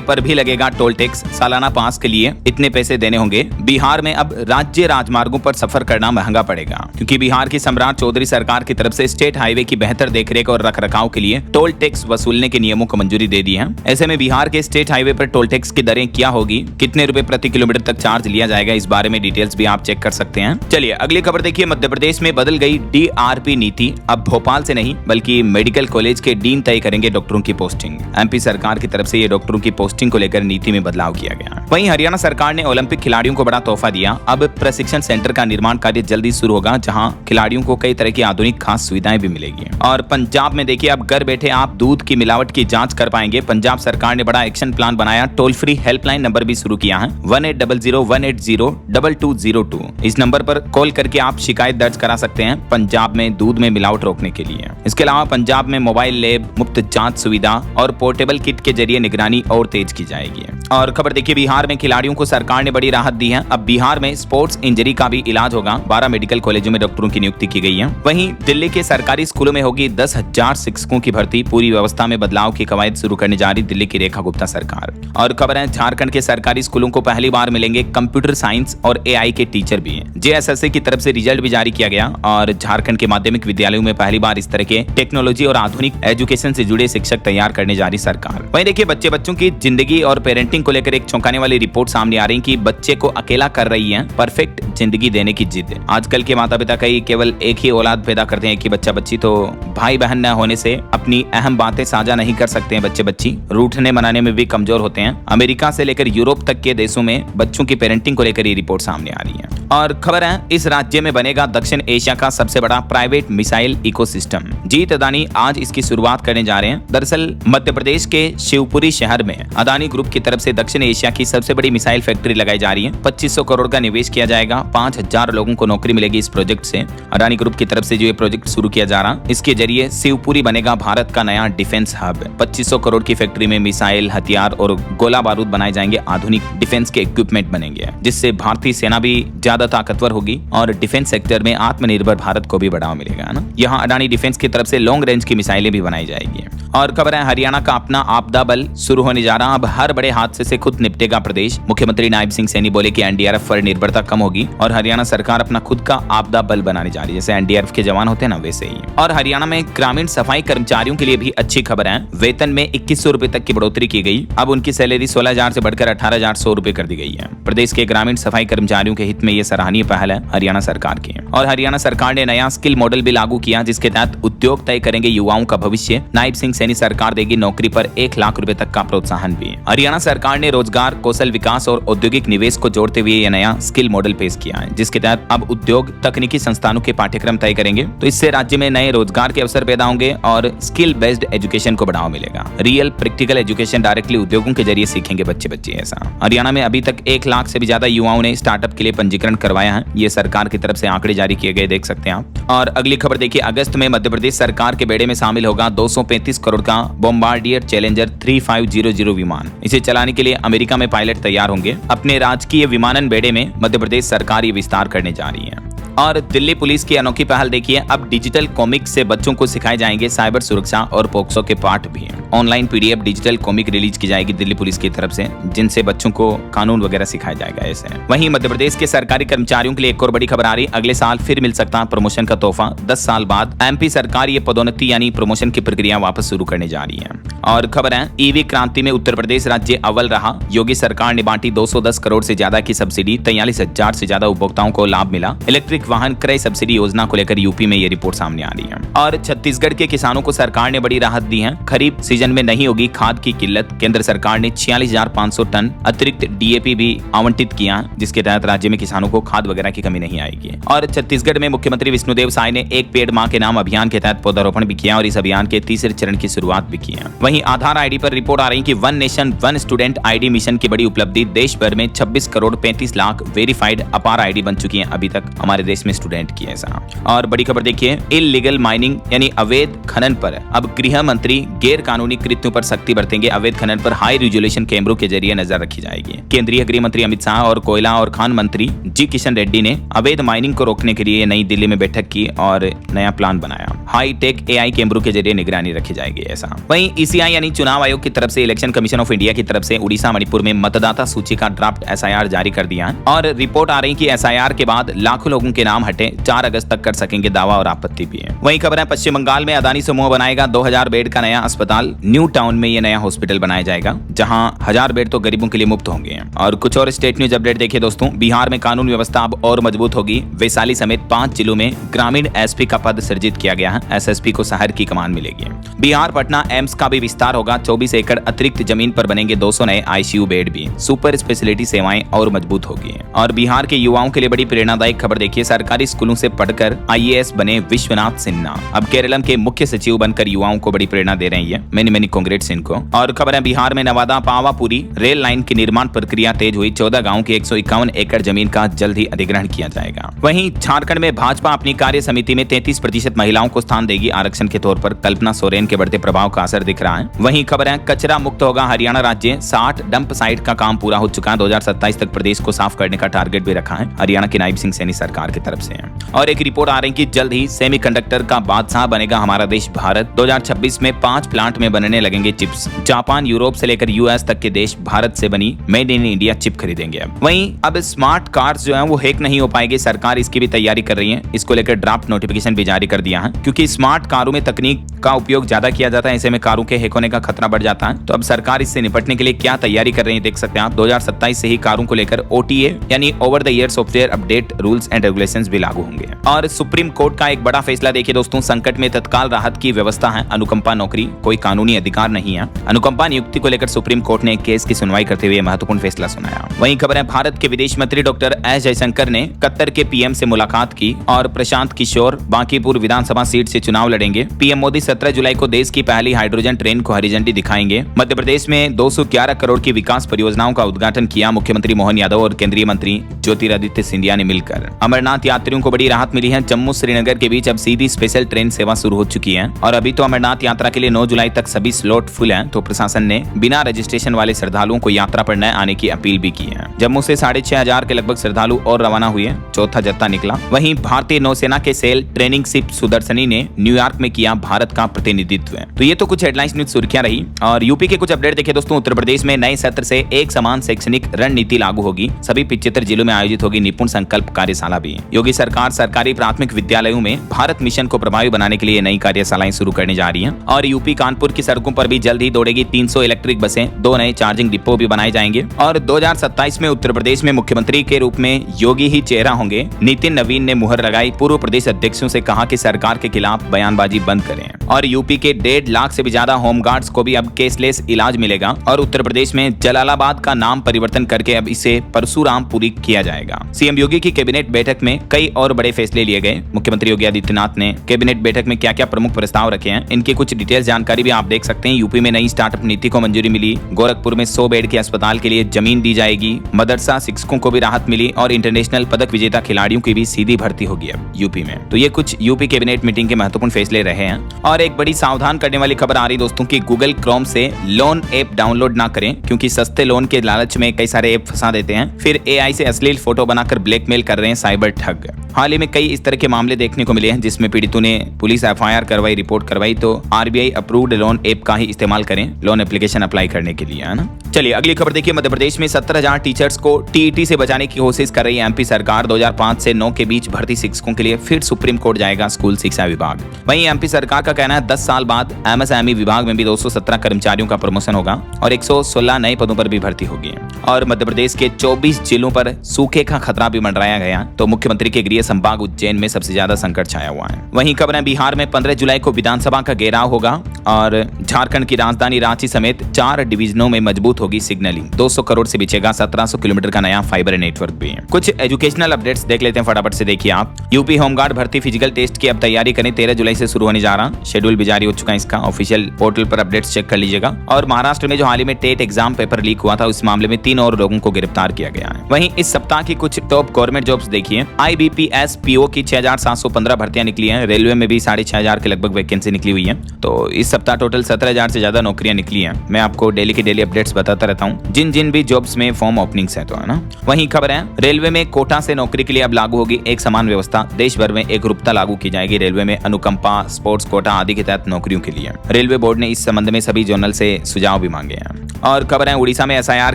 पर भी लगेगा टोल टैक्स। सालाना पास के लिए इतने पैसे देने होंगे। बिहार में अब राज्य राजमार्गों पर सफर करना महंगा पड़ेगा, क्योंकि बिहार की सम्राट चौधरी सरकार की तरफ से स्टेट हाईवे की बेहतर देखरेख और रखरखाव के लिए टोल टैक्स वसूलने के नियमों को मंजूरी दे दी है। ऐसे में बिहार के स्टेट हाईवे पर टोल टैक्स की दरें क्या होगी, कितने रुपए प्रति किलोमीटर तक चार्ज लिया जाएगा, इस बारे में डिटेल्स भी आप चेक कर सकते हैं। चलिए अगली खबर देखिए, मध्य प्रदेश में बदल गई डीआरपी नीति। अब भोपाल से नहीं बल्कि मेडिकल कॉलेज के डीन तय करेंगे डॉक्टरों की पोस्टिंग। एमपी सरकार की तरफ से ये डॉक्टरों की पोस्टिंग को लेकर नीति में बदलाव किया गया। वहीं हरियाणा सरकार ने ओलंपिक खिलाड़ियों को बड़ा तोहफा दिया। अब प्रशिक्षण सेंटर का निर्माण कार्य जल्दी शुरू होगा, जहां खिलाड़ियों को कई तरह की आधुनिक खास सुविधाएं भी मिलेगी। और पंजाब में देखिए, अब घर बैठे आप दूध की मिलावट की जांच कर पाएंगे। पंजाब सरकार ने बड़ा एक्शन प्लान बनाया, टोल फ्री हेल्पलाइन नंबर भी शुरू किया है, 1800-180-2202। इस नंबर पर कॉल करके आप शिकायत दर्ज करा सकते हैं पंजाब में दूध में मिलावट रोकने के लिए। इसके अलावा पंजाब में मोबाइल लैब, मुफ्त जांच सुविधा और पोर्टेबल किट के जरिए निगरानी और तेज की जाएगी। और खबर देखिए, बिहार में खिलाड़ियों को सरकार ने बड़ी राहत दी है। अब बिहार में स्पोर्ट्स इंजरी का भी इलाज होगा। 12 मेडिकल कॉलेजों में डॉक्टरों की नियुक्ति की गई है। वहीं दिल्ली के सरकारी स्कूलों में होगी 10,000 शिक्षकों की भर्ती। पूरी व्यवस्था में बदलाव की कवायद शुरू करने जा रही दिल्ली की रेखा गुप्ता सरकार। और खबर है, झारखंड के सरकारी स्कूलों को पहली बार मिलेंगे कंप्यूटर साइंस और एआई के टीचर भी। जेएसएससी की तरफ से रिजल्ट भी जारी किया गया और झारखंड के माध्यमिक विद्यालयों में पहली बार इस तरह के टेक्नोलॉजी और आधुनिक एजुकेशन से जुड़े शिक्षक तैयार करने जा रही सरकार। वहीं देखिए, बच्चों की जिंदगी और पेरेंटिंग को लेकर एक चौंकाने वाली रिपोर्ट सामने आ रही है कि बच्चे को अकेला कर रही है परफेक्ट जिंदगी देने की जिद। आजकल के माता पिता कई केवल एक ही औलाद पैदा करते हैं, एक ही बच्चा बच्ची, तो भाई बहन न होने से अपनी अहम बातें साझा नहीं कर सकते हैं बच्चे बच्ची। रूठने मनाने में भी कमजोर होते हैं। अमेरिका से लेकर यूरोप तक के देशों में बच्चों की पेरेंटिंग को लेकर ये रिपोर्ट सामने आ रही है। और खबर है, इस राज्य में बनेगा दक्षिण एशिया का सबसे बड़ा प्राइवेट मिसाइल इकोसिस्टम। जीत अदानी आज इसकी शुरुआत करने जा रहे हैं। दरअसल मध्य प्रदेश के शिवपुरी शहर में अदानी ग्रुप की तरफ से दक्षिण एशिया की सबसे बड़ी मिसाइल फैक्ट्री लगाई जा रही है। 2500 करोड़ का निवेश किया जाएगा। 5000 लोगों को नौकरी मिलेगी इस प्रोजेक्ट से। अदानी ग्रुप की तरफ से जो ये प्रोजेक्ट शुरू किया जा रहा, इसके जरिए शिवपुरी बनेगा भारत का नया डिफेंस हब। 2500 करोड़ की फैक्ट्री में मिसाइल, हथियार और गोला बारूद बनाए जाएंगे। आधुनिक डिफेंस के इक्विपमेंट बनेंगे, जिससे भारतीय सेना भी ज्यादा ताकतवर होगी और डिफेंस सेक्टर में आत्मनिर्भर भारत को भी बढ़ावा मिलेगा ना। यहाँ अडानी डिफेंस की तरफ से लॉन्ग रेंज की मिसाइलें भी बनाई जाएगी। और खबर है, हरियाणा का अपना आपदा बल शुरू होने जा रहा। अब हर बड़े हादसे से खुद निपटेगा प्रदेश। मुख्यमंत्री नायब सिंह सैनी बोले कि एनडीआरएफ पर निर्भरता कम होगी और हरियाणा सरकार अपना खुद का आपदा बल बनाने जा रही है, जैसे एनडीआरएफ के जवान होते हैं ना, वैसे ही। और हरियाणा में ग्रामीण सफाई कर्मचारियों के लिए भी अच्छी खबर है। वेतन में 2100 रुपए तक की बढ़ोतरी की गई। अब उनकी सैलरी 16,000 से बढ़कर 18,100 रुपए कर दी गई है। प्रदेश के ग्रामीण सफाई कर्मचारियों के हित में यह सराहनीय पहल है हरियाणा सरकार की। और हरियाणा सरकार ने नया स्किल मॉडल भी लागू किया, जिसके तहत उद्योग तय करेंगे युवाओं का भविष्य। नायब सिंह सैनी सरकार देगी नौकरी पर 1 लाख रुपए तक का प्रोत्साहन भी। हरियाणा सरकार ने रोजगार, कौशल विकास और औद्योगिक निवेश को जोड़ते हुए यह नया स्किल मॉडल पेश किया है, जिसके तहत अब उद्योग तकनीकी संस्थानों के पाठ्यक्रम तय करेंगे। तो इससे राज्य में नए रोजगार के अवसर पैदा होंगे और स्किल बेस्ड एजुकेशन को बढ़ावा मिलेगा। रियल प्रैक्टिकल एजुकेशन डायरेक्टली उद्योगों के जरिए सीखेंगे बच्चे ऐसा। हरियाणा में अभी तक 1 लाख से भी ज्यादा युवाओं ने स्टार्टअप के लिए पंजीकरण करवाया है। ये सरकार की तरफ से आंकड़े जारी किए गए, देख सकते हैं आप। और अगली खबर देखिए, अगस्त में मध्य प्रदेश सरकार के बेड़े में शामिल होगा 235 करोड़ का बॉम्बार्डियर चैलेंजर 3500 विमान। इसे चलाने के लिए अमेरिका में पायलट तैयार होंगे। अपने राजकीय विमानन बेड़े में मध्य प्रदेश सरकार ये विस्तार करने जा रही है। और दिल्ली पुलिस की अनोखी पहल देखिए, अब डिजिटल कॉमिक से बच्चों को सिखाए जाएंगे साइबर सुरक्षा और पोक्सो के पाठ भी। Online PDF digital comic release की जाएगी दिल्ली पुलिस की तरफ से, जिनसे बच्चों को कानून वगैरह सिखाया जाएगा ऐसे। वहीं मध्य प्रदेश के सरकारी कर्मचारियों के लिए एक और बड़ी खबर आ रही, अगले साल फिर मिल सकता है प्रमोशन का तोहफा। 10 साल बाद एमपी सरकार ये पदोन्नति यानी प्रमोशन की प्रक्रिया वापस शुरू करने जा रही है। और खबर है, ईवी क्रांति में उत्तर प्रदेश राज्य अव्वल रहा। योगी सरकार ने बांटी 210 करोड़ से ज्यादा की सब्सिडी, 43,000 से ज्यादा उपभोक्ताओं को लाभ मिला। इलेक्ट्रिक एक वाहन क्रय सब्सिडी योजना को लेकर यूपी में ये रिपोर्ट सामने आ रही है। और छत्तीसगढ़ के किसानों को सरकार ने बड़ी राहत दी है। खरीफ सीजन में नहीं होगी खाद की किल्लत। केंद्र सरकार ने 46,500 टन अतिरिक्त डीएपी भी आवंटित किया, जिसके तहत राज्य में किसानों को खाद वगैरह की कमी नहीं आएगी। और छत्तीसगढ़ में मुख्यमंत्री विष्णुदेव साय ने एक पेड़ मां के नाम अभियान के तहत पौधारोपण भी किया और इस अभियान के तीसरे चरण की शुरुआत भी की है। वहीं आधार आईडी पर रिपोर्ट आ रही कि one nation one student ID mission की बड़ी उपलब्धि। देश भर में 26 करोड़ 35 लाख वेरीफाइड अपार आईडी बन चुकी है अभी तक हमारे देश में स्टूडेंट की ऐसा। और बड़ी खबर देखिए, इलीगल माइनिंग यानी अवैध खनन पर अब गृह मंत्री गैर कानूनी कृत्यों पर सख्ती बरतेंगे। अवैध खनन पर हाई रिजोल्यूशन कैमरों के जरिए नजर रखी जाएगी। केंद्रीय गृह मंत्री अमित शाह और कोयला और खान मंत्री जी किशन रेड्डी ने अवैध माइनिंग को रोकने के लिए नई दिल्ली में बैठक की और नया प्लान बनाया। हाई टेक एआई कैमरों के जरिए निगरानी रखी जाएगी ऐसा। वहीं ईसीआई यानी चुनाव आयोग की तरफ से इलेक्शन कमीशन ऑफ इंडिया की तरफ से उड़ीसा मणिपुर में मतदाता सूची का ड्राफ्ट एसआईआर जारी कर दिया है और रिपोर्ट आ रही कि एसआईआर के बाद लाखों लोगों के नाम हटे। 4 अगस्त तक कर सकेंगे दावा और आपत्ति भी है। वहीं खबर है, पश्चिम बंगाल में अदानी समूह बनाएगा 2000 बेड का नया अस्पताल। न्यू टाउन में यह नया हॉस्पिटल बनाया जाएगा, जहां 1000 बेड तो गरीबों के लिए मुफ्त होंगे। और कुछ और स्टेट न्यूज अपडेट देखिए दोस्तों। बिहार में कानून व्यवस्था अब और मजबूत होगी। वैशाली समेत 5 जिलों में ग्रामीण एसपी का पद सृजित किया गया है। एसएसपी को शहर की कमान मिलेगी। बिहार पटना एम्स का भी विस्तार होगा। 24 एकड़ अतिरिक्त जमीन पर बनेंगे 200 नए आईसीयू बेड भी। सुपर स्पेशलिटी सेवाएं और मजबूत होगी। और बिहार के युवाओं के लिए बड़ी प्रेरणादायक खबर देखिए, सरकारी स्कूलों से पढ़कर आईएएस बने विश्वनाथ सिन्हा। अब केरलम के मुख्य सचिव बनकर युवाओं को बड़ी प्रेरणा दे रहे हैं। मेनी कांग्रेट्स इनको। और खबर है, बिहार में नवादा पावापुरी रेल लाइन की निर्माण प्रक्रिया तेज हुई। 14 गाँव की 151 एकड़ जमीन का जल्द ही अधिग्रहण किया जाएगा। वहीं झारखंड में भाजपा अपनी कार्य समिति में 33% महिलाओं को स्थान देगी। आरक्षण के तौर पर कल्पना सोरेन के बढ़ते प्रभाव का असर दिख रहा है। वहीं खबर है, कचरा मुक्त होगा हरियाणा राज्य। 60 डंप साइट का काम पूरा हो चुका है। 2027 तक प्रदेश को साफ करने का टारगेट भी रखा है हरियाणा की नायब सिंह सैनी सरकार की तरफ से। और एक रिपोर्ट आ रही कि जल्द ही सेमीकंडक्टर का बादशाह बनेगा हमारा देश भारत। 2026 में 5 प्लांट में बनने लगेंगे चिप्स। जापान, यूरोप से लेकर यूएस तक के देश भारत से बनी मेड इन इंडिया चिप खरीदेंगे। वहीं अब स्मार्ट कार्स जो है वो हैक नहीं हो पाएगी। सरकार इसकी भी तैयारी कर रही है। इसको लेकर ड्राफ्ट नोटिफिकेशन भी जारी कर दिया है, क्योंकि स्मार्ट कारों में तकनीक का उपयोग ज्यादा किया जाता है। ऐसे में कारों के हैक होने का खतरा बढ़ जाता है। तो अब सरकार इससे निपटने के लिए क्या तैयारी कर रही है देख सकते हैं आप। 2027 से ही कारों को लेकर ओटीए यानी over the year software update rules and regulations भी लागू होंगे। और सुप्रीम कोर्ट का एक बड़ा फैसला देखिए दोस्तों। संकट में तत्काल राहत की व्यवस्था है। अनुकंपा नौकरी कोई कानूनी अधिकार नहीं है। अनुकंपा नियुक्ति को लेकर सुप्रीम कोर्ट ने केस की सुनवाई करते हुए महत्वपूर्ण फैसला सुनाया। वहीं खबर है, भारत के विदेश मंत्री डॉक्टर एस जयशंकर ने कतर के पीएम से मुलाकात की और प्रशांत किशोर बांकीपुर विधानसभा सीट से चुनाव लड़ेंगे। पीएम मोदी 17 जुलाई को देश की पहली हाइड्रोजन ट्रेन को हरी झंडी दिखाएंगे। मध्य प्रदेश में 211 करोड़ की विकास परियोजनाओं का उद्घाटन किया मुख्यमंत्री मोहन यादव और केंद्रीय मंत्री ज्योतिरादित्य सिंधिया ने मिलकर। अमरनाथ यात्रियों को बड़ी राहत मिली है। जम्मू श्रीनगर के बीच अब सीधी स्पेशल ट्रेन सेवा शुरू हो चुकी है। और अभी तो अमरनाथ यात्रा के लिए 9 जुलाई तक सभी स्लॉट फुल हैं। तो प्रशासन ने बिना रजिस्ट्रेशन वाले श्रद्धालुओं को यात्रा पर न आने की अपील भी की है। जम्मू से 6,500 के लगभग श्रद्धालु और रवाना हुए। चौथा जत्था निकला। वहीं भारतीय नौसेना के सेल ट्रेनिंग शिप सुदर्शनी ने न्यूयॉर्क में किया भारत का प्रतिनिधित्व। तो ये तो कुछ हेडलाइंस न्यूज सुर्खियां रही। और यूपी के कुछ अपडेट देखे दोस्तों। उत्तर प्रदेश में नए सत्र से एक समान शैक्षणिक रणनीति लागू होगी। सभी 75 जिलों में आयोजित होगी निपुण संकल्प कार्यशाला भी। योगी सरकार सरकारी प्राथमिक विद्यालयों में भारत मिशन को प्रभावी बनाने के लिए नई कार्यशालाएं शुरू करने जा रही है। और यूपी कानपुर की सड़कों पर भी जल्द ही दौड़ेगी 300 इलेक्ट्रिक बसें। 2 नए चार्जिंग डिपो भी बनाए जाएंगे। और 2027 में उत्तर प्रदेश में मुख्यमंत्री के रूप में योगी ही चेहरा होंगे। नितिन नवीन ने मुहर लगाई। पूर्व प्रदेश अध्यक्षों से कहा कि सरकार के खिलाफ बयानबाजी बंद करें। और यूपी के 1.5 लाख से भी ज्यादा होमगार्ड्स को भी अब केसलेस इलाज मिलेगा। और उत्तर प्रदेश में जलालाबाद का नाम परिवर्तन करके अब इसे परशुरामपुरी किया जाएगा। सीएम योगी की कैबिनेट बैठक में कई और बड़े फैसले लिए गए। मुख्यमंत्री योगी आदित्यनाथ ने कैबिनेट बैठक में क्या क्या प्रमुख प्रस्ताव रखे हैं, इनकी कुछ डिटेल जानकारी भी आप देख सकते हैं। यूपी में नई स्टार्टअप नीति को मंजूरी मिली। गोरखपुर में 100 बेड के अस्पताल के लिए जमीन दी जाएगी। मदरसा शिक्षकों को भी राहत मिली। और इंटरनेशनल पदक विजेता खिलाड़ियों की भी सीधी भर्ती होगी अब यूपी में। तो ये कुछ यूपी कैबिनेट मीटिंग के महत्वपूर्ण फैसले रहे हैं। और एक बड़ी सावधान करने वाली खबर आ रही दोस्तों की गूगल क्रोम से लोन ऐप डाउनलोड ना करें, क्योंकि सस्ते लोन के लालच में कई सारे ऐप फंसा देते हैं। फिर एआई से अश्लील फोटो बनाकर ब्लैकमेल कर रहे हैं साइबर ठग। हाल ही में कई इस तरह के मामले देखने को मिले हैं, जिसमें पीड़ितों ने पुलिस एफआईआर करवाई, रिपोर्ट करवाई। तो आरबीआई अप्रूव्ड लोन ऐप का ही इस्तेमाल करें लोन एप्लीकेशन अप्लाई करने के लिए, है ना। चलिए अगली खबर देखिए। मध्य प्रदेश में 17,000 टीचर्स को टीईटी से बचाने की कोशिश कर रही है एमपी सरकार। 2005 से 9 के बीच भर्ती शिक्षकों के लिए फिर सुप्रीम कोर्ट जाएगा स्कूल शिक्षा विभाग। वहीं एमपी सरकार का कहना है 10 साल बाद एमएसएमई विभाग में भी 217 कर्मचारियों का प्रमोशन होगा और 116 नए पदों पर भी भर्ती होगी। और मध्य प्रदेश के 24 जिलों पर सूखे का खतरा भी मंडराया गया। तो मुख्यमंत्री मुख्यमंत्री के गृह संभाग उज्जैन में सबसे ज्यादा संकट छाया हुआ है। वहीं खबर है बिहार में 15 जुलाई को विधानसभा का घेराव होगा और झारखंड की राजधानी रांची समेत 4 डिवीजनों में मजबूत होगी सिग्नलिंग। 200 करोड़ से बिछेगा 1700 किलोमीटर का नया फाइबर नेटवर्क भी है। कुछ एजुकेशनल अपडेट्स देख लेते हैं फटाफट से, देखिए आप। यूपी होमगार्ड भर्ती फिजिकल टेस्ट की अब तैयारी करें, 13 जुलाई से शुरू होने जा रहा। शेड्यूल भी जारी हो चुका है इसका, ऑफिशियल पोर्टल पर अपडेट्स चेक कर लीजिएगा। और महाराष्ट्र में जो हाल ही में टेट एग्जाम पेपर लीक हुआ था, उस मामले में 3 और लोगों को गिरफ्तार किया गया है। वहीं इस सप्ताह की कुछ टॉप गवर्नमेंट जॉब्स देखिए। IBPS PO की 6715 भर्तियां निकली हैं। रेलवे में भी 6500 के लगभग वैकेंसी निकली हुई है। तो इस सप्ताह टोटल 17,000 से ज्यादा नौकरियां निकली हैं। मैं आपको डेली की डेली अपडेट्स बताता रहता हूं, जिन जिन भी जॉब्स में फॉर्म ओपनिंग्स है, तो है ना। वहीं खबर है रेलवे में कोटा से नौकरी के लिए अब लागू होगी एक समान व्यवस्था। देश भर में एकरूपता लागू की जाएगी। रेलवे में अनुकंपा, स्पोर्ट्स कोटा आदि के तहत नौकरियों के लिए रेलवे बोर्ड ने इस संबंध में सभी जोनल से सुझाव भी मांगे हैं। और खबर है उड़ीसा में SIR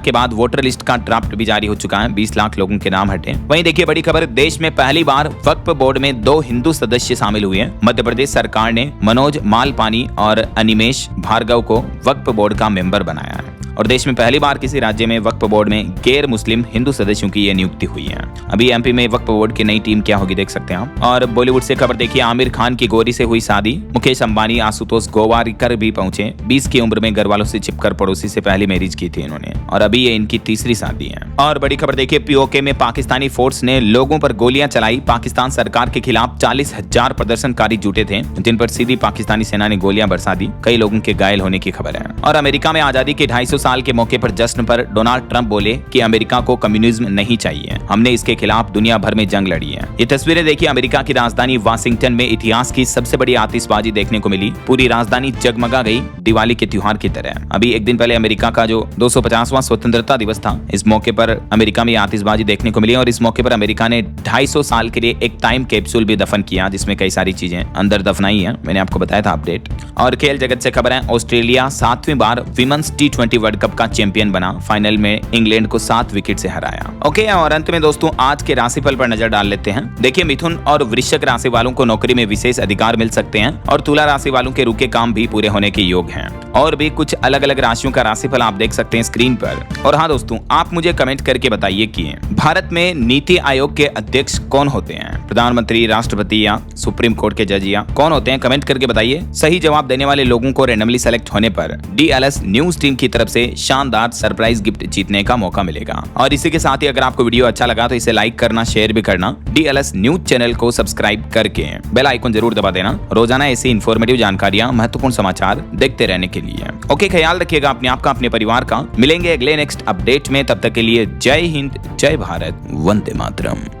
के बाद वोटर लिस्ट का ड्राफ्ट भी जारी हो चुका है। 20 लाख लोगों के नाम हटे। वहीं देखिए बड़ी खबर, देश में पहली बार वक्फ बोर्ड में 2 हिंदू सदस्य शामिल हुए हैं। मध्य प्रदेश सरकार ने मनोज मालपानी और अनिमेश भार्गव को वक्फ बोर्ड का मेंबर बनाया है। और देश में पहली बार किसी राज्य में वक्फ बोर्ड में गैर मुस्लिम हिंदू सदस्यों की यह नियुक्ति हुई है। अभी MP में वक्फ बोर्ड की नई टीम क्या होगी देख सकते हैं आप। और बॉलीवुड से खबर देखिए, आमिर खान की गौरी से हुई शादी। मुकेश अंबानी आशुतोष गोवारिकर भी पहुंचे। 20 की उम्र में घर वालों से छिपकर पड़ोसी से पहली मैरिज की थी इन्होंने, और अभी ये इनकी तीसरी शादी है। और बड़ी खबर देखिए, POK में पाकिस्तानी फोर्स ने लोगों पर गोलियां चलाई। पाकिस्तान सरकार के खिलाफ 40,000 प्रदर्शनकारी जुटे थे, जिन पर सीधी पाकिस्तानी सेना ने गोलियां बरसा दी। कई लोगों के घायल होने की खबर है। और अमेरिका में आजादी के 250 साल के मौके पर जश्न पर डोनाल्ड ट्रंप बोले कि अमेरिका को कम्युनिज्म नहीं चाहिए, हमने इसके खिलाफ दुनिया भर में जंग लड़ी है। ये तस्वीरें देखिए, अमेरिका की राजधानी वाशिंगटन में इतिहास की सबसे बड़ी आतिशबाजी देखने को मिली। पूरी राजधानी जगमगा गई दिवाली के त्योहार की तरह। अभी एक दिन पहले अमेरिका का जो 250वां स्वतंत्रता दिवस था, इस मौके पर अमेरिका में आतिशबाजी देखने को मिली। और इस मौके पर अमेरिका ने 250 साल के लिए एक टाइम कैप्सूल भी दफन किया, जिसमें कई सारी चीजें अंदर दफनाई है। मैंने आपको बताया था अपडेट। और खेल जगत से खबर है, ऑस्ट्रेलिया 7वीं बार विमेंस T20 वर्ल्ड कप का चैंपियन बना। फाइनल में इंग्लैंड को 7 विकेट से हराया। ओके, और अंत में दोस्तों आज के राशिफल पर नजर डाल लेते हैं। देखिए, मिथुन और वृश्चिक राशि वालों को नौकरी में विशेष अधिकार मिल सकते हैं। और तुला राशि वालों के रुके काम भी पूरे होने के योग हैं। और भी कुछ अलग अलग राशियों का राशिफल आप देख सकते हैं स्क्रीन पर। और हाँ दोस्तों, आप मुझे कमेंट करके बताइए कि भारत में नीति आयोग के अध्यक्ष कौन होते हैं? प्रधानमंत्री, राष्ट्रपति या सुप्रीम कोर्ट के जज या कौन होते हैं? कमेंट करके बताइए। सही जवाब देने वाले लोगों को रैंडमली सेलेक्ट होने पर DLS न्यूज टीम की तरफ से शानदार सरप्राइज गिफ्ट जीतने का मौका मिलेगा। और इसी के साथ ही अगर आपको वीडियो अच्छा लगा तो इसे लाइक करना, शेयर भी करना। DLS न्यूज चैनल को सब्सक्राइब करके बेल आइकन जरूर दबा देना, रोजाना ऐसी इंफॉर्मेटिव जानकारियां, महत्वपूर्ण समाचार देखते रहने के लिए। ओके, ख्याल रखिएगा अपने आप का, अपने परिवार का। मिलेंगे अगले नेक्स्ट अपडेट में, तब तक के लिए जय हिंद, जय भारत, वंदे मातरम।